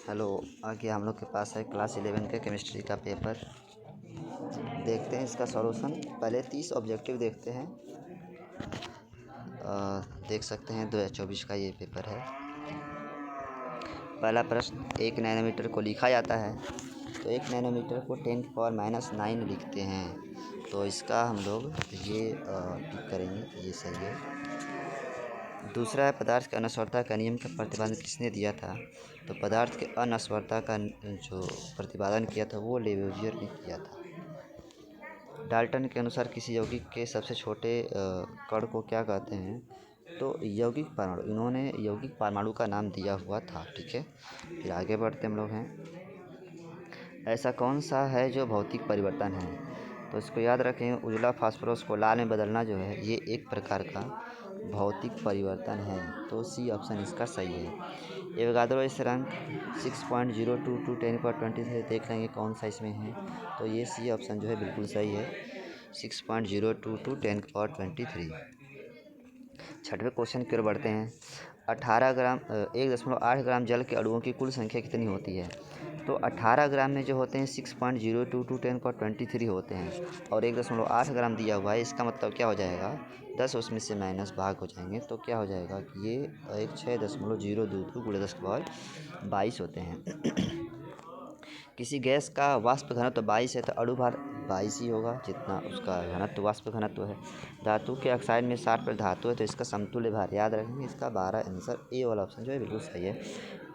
Hello. आगे हम लोग के पास है क्लास 11 के केमिस्ट्री का पेपर। देखते हैं इसका सॉल्यूशन। पहले 30 ऑब्जेक्टिव देखते हैं। देख सकते हैं 2024 का ये पेपर है। पहला प्रश्न, 1 नैनोमीटर को लिखा जाता है तो 1 नैनोमीटर को 10⁻⁹ लिखते हैं। तो इसका हम लोग ये टिक करेंगे, ये सही है। दूसरा है, पदार्थ के अनस्वरता का नियम का प्रतिपादन किसने दिया था? तो पदार्थ के अनस्वरता का जो प्रतिपादन किया था वो लेवोइयर ने किया था। डाल्टन के अनुसार किसी यौगिक के सबसे छोटे कण को क्या कहते हैं? तो यौगिक परमाणु। इन्होंने यौगिक परमाणु का नाम दिया हुआ था। ठीक है, फिर आगे बढ़ते हम लोग हैं। ऐसा कौन सा है जो भौतिक परिवर्तन है? तो इसको याद रखें, उजला फास्फोरस को लाल में बदलना जो है ये एक प्रकार का भौतिक परिवर्तन है। तो सी ऑप्शन इसका सही है। एवोगाद्रो स्थिरांक 6.02 × 10⁻23 देख लेंगे कौन सा इसमें है। तो ये सी ऑप्शन जो है बिल्कुल सही है, 6.02 × 10⁻23। छठवें क्वेश्चन की ओर बढ़ते हैं। 1.8 ग्राम जल के अणुओं की कुल संख्या कितनी होती है? तो 18 ग्राम में जो होते हैं 6.02 × 10⁻23 होते हैं और 1.8 ग्राम दिया हुआ है। इसका मतलब क्या हो जाएगा, 10 उसमें से माइनस भाग हो जाएंगे तो क्या हो जाएगा कि ये 6.022 × 10⁻22 होते हैं। किसी गैस का वाष्प घनत्व 22 है तो अणु भार 22 ही होगा, जितना उसका घनत्व वाष्प घनत्व है। धातु के ऑक्साइड में 60 धातु है तो इसका समतुल्य भार याद रखेंगे। इसका 12 आंसर ए वाला ऑप्शन जो है बिल्कुल सही है।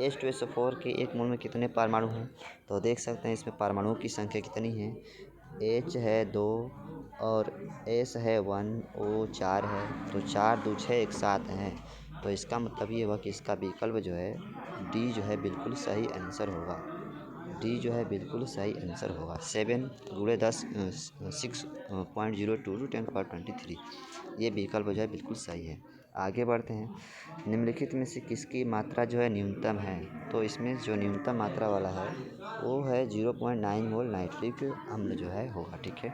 H2SO4 के एक मोल में कितने परमाणु हैं? तो देख सकते हैं इसमें परमाणुओं की संख्या कितनी है। H है 2 और S है 1, O 4 है, तो 4 2 6 1 7 है। तो इसका मतलब ये हुआ कि इसका विकल्प जो है डी जो है बिल्कुल सही आंसर होगा। डी जो है बिल्कुल सही आंसर होगा। 7 × 10 6.02 × 10⁻23 ये विकल्प जो है बिल्कुल सही है। आगे बढ़ते हैं। निम्नलिखित में से किसकी मात्रा जो है न्यूनतम है? तो इसमें जो न्यूनतम मात्रा वाला है वो है 0.9 मोल नाइट्रिक अम्ल जो है होगा। ठीक है,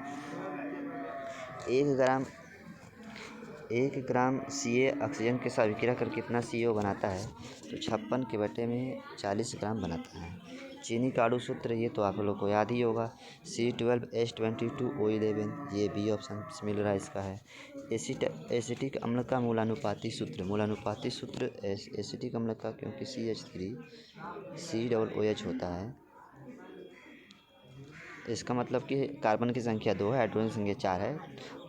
1 ग्राम Ca ऑक्सीजन के साथ विक्रिया कर कितना CO बनाता है? तो 56/40 ग्राम बनाता है। चीनी का अणु सूत्र ये तो आप लोग को याद ही होगा, C12H22O11, ये बी ऑप्शन मिल रहा है इसका है। एसिटिक अम्ल का मूलानुपाती सूत्र एसिटिक अम्ल का, क्योंकि CH3 COOH होता है, इसका मतलब कि कार्बन की संख्या 2 है, हाइड्रोजन की संख्या 4 है,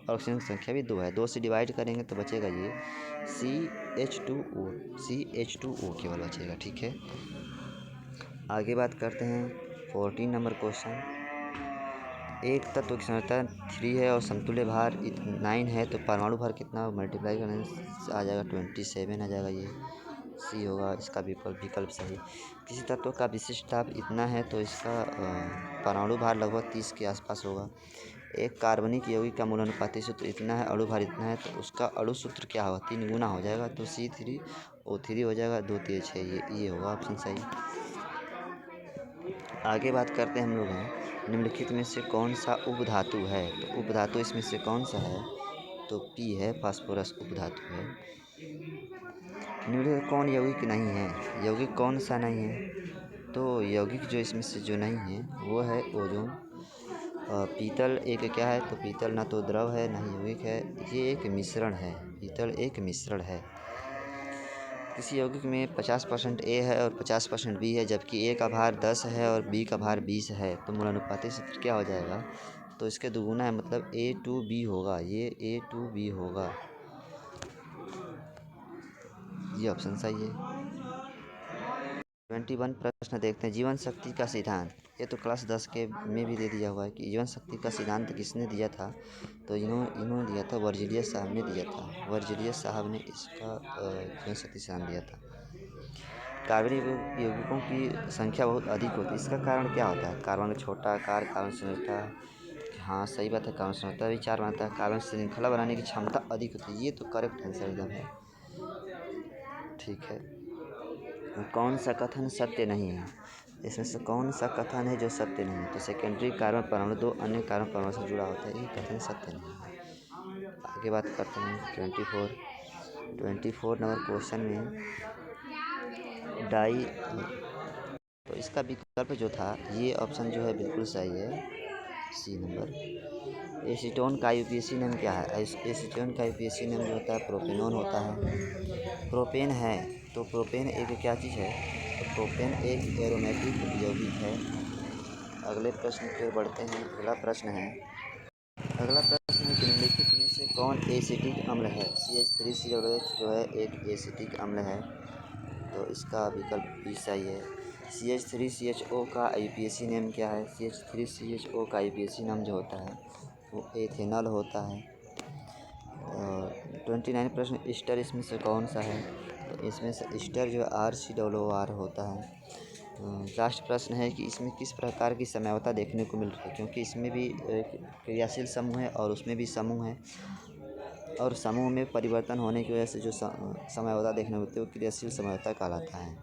ऑक्सीजन की संख्या भी 2 है। 2 से डिवाइड करेंगे तो बचेगा ये CH2O केवल बचेगा। ठीक है, आगे बात करते हैं 14 नंबर क्वेश्चन। एक तत्व की सांद्रता 3 है और समतुल्य भार 9 है तो परमाणु भार कितना मल्टीप्लाई करने से आ जाएगा 27 आ जाएगा। ये सी होगा इसका विकल्प सही। किसी तत्व का विशिष्ट ताप इतना है तो इसका परमाणु भार लगभग 30 के आसपास होगा। एक कार्बनिक यौगिक का मूलानुपाती सूत्र इतना है, अणु भार इतना है तो उसका अणु सूत्र क्या होगा, 3 गुना हो जाएगा तो C3O3 हो जाएगा। 2 3 6 ये होगा ऑप्शन सही। आगे बात करते हैं हम लोग हैं, निम्नलिखित में से कौन सा उपधातु है? तो उपधातु इसमें से कौन सा है? तो P है, फास्फोरस उपधातु है। निम्नलिखित कौन यौगिक नहीं है? यौगिक कौन सा नहीं है? तो यौगिक जो इसमें से जो नहीं है वो है ओजोन। पीतल एक क्या है? तो पीतल ना तो द्रव है ना ही यौगिक है, ये एक मिश्रण है। पीतल एक मिश्रण है। किसी यौगिक में 50% A है और 50% B है, जबकि A का भार 10 है और B का भार 20 है, तो मूलानुपाती सूत्र क्या हो जाएगा? तो इसके दुगुना है, मतलब A2B होगा। ये A2B होगा, ये ऑप्शन सही है। 21 प्रश्न देखते हैं। जीवन शक्ति का सिद्धांत, ये तो क्लास 10 के में भी दे दिया हुआ है कि जीवन शक्ति का सिद्धांत किसने दिया था? तो इन्होंने दिया था, वर्जिलियस साहब ने दिया था। वर्जिलियस साहब ने इसका जीवन शक्ति सिद्धांत दिया था। कार्बनिक यौगिकों की संख्या बहुत अधिक होती है, इसका कारण क्या होता है? कार्बन का छोटा आकार, कार्बन संरचना, हाँ सही बात है, कार्बन संरचना भी 4 बनाता है। कार्बन श्रृंखला बनाने की क्षमता अधिक होती है, ये तो करेक्ट आंसर एकदम है। ठीक है, कौन सा कथन सत्य नहीं है? इसमें से कौन सा कथन है जो सत्य नहीं है? तो सेकेंडरी कार्बन परमाणु 2 अन्य कार्बन परमाणु से जुड़ा होता है, ये कथन सत्य नहीं है। आगे बात करते हैं 24 नंबर क्वेश्चन में डाई तो इसका विकल्प जो था ये ऑप्शन जो है बिल्कुल सही है, सी नंबर। एसीटोन का यूपीएससी नेम क्या है? एसीटोन का यूपीएससी नेम जो होता है प्रोपेनॉन होता है। प्रोपेन है तो प्रोपेन एक क्या चीज़ है? तो प्रोपेन एक एरोमेटिक यौगिक है। अगले प्रश्न की ओर बढ़ते हैं। अगला प्रश्न है निम्नलिखित में से कौन एसिटिक अम्ल है? CH3COH जो है एक एसिटिक अम्ल है, तो इसका विकल्प बी सही है। CH3CHO का IUPAC नेम क्या है? CH3CHO का IUPAC नाम जो होता है वो एथेनॉल होता है। 29 प्रश्न, ईस्टर इसमें से कौन सा है? तो इसमें से ईस्टर जो RCOOR होता है। लास्ट प्रश्न है कि इसमें किस प्रकार की समझौता देखने को मिल रही है, क्योंकि इसमें भी क्रियाशील समूह है और उसमें भी समूह है, और समूह में परिवर्तन होने की वजह से जो समझौता देखने को मिलती है वो क्रियाशील समझौता कहलाता है।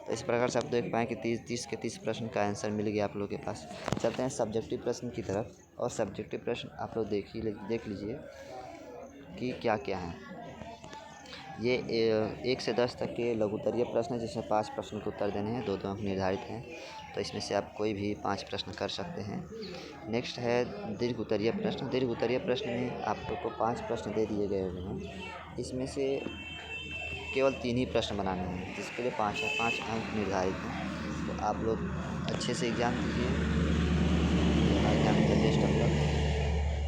तो इस प्रकार से आप देख पाएँ कि 30 के 30 प्रश्न का आंसर मिल गया आप लोग के पास। चलते हैं सब्जेक्टिव प्रश्न की तरफ, और सब्जेक्टिव प्रश्न आप लोग देख लीजिए कि क्या क्या है। ये 1 से 10 तक के लघुत्तरीय प्रश्न है, जिसमें 5 प्रश्न के उत्तर देने हैं, 2 अंक निर्धारित हैं, तो इसमें से आप कोई भी 5 प्रश्न कर सकते हैं। नेक्स्ट है दीर्घ उत्तरीय प्रश्न। दीर्घ उत्तरीय प्रश्न में आप लोग को 5 प्रश्न दे दिए गए हुए हैं, इसमें से केवल 3 ही प्रश्न बनाने हैं, जिसके लिए 5 अंक निर्धारित हैं। तो आप लोग अच्छे से एग्ज़ाम दीजिए। Best of luck.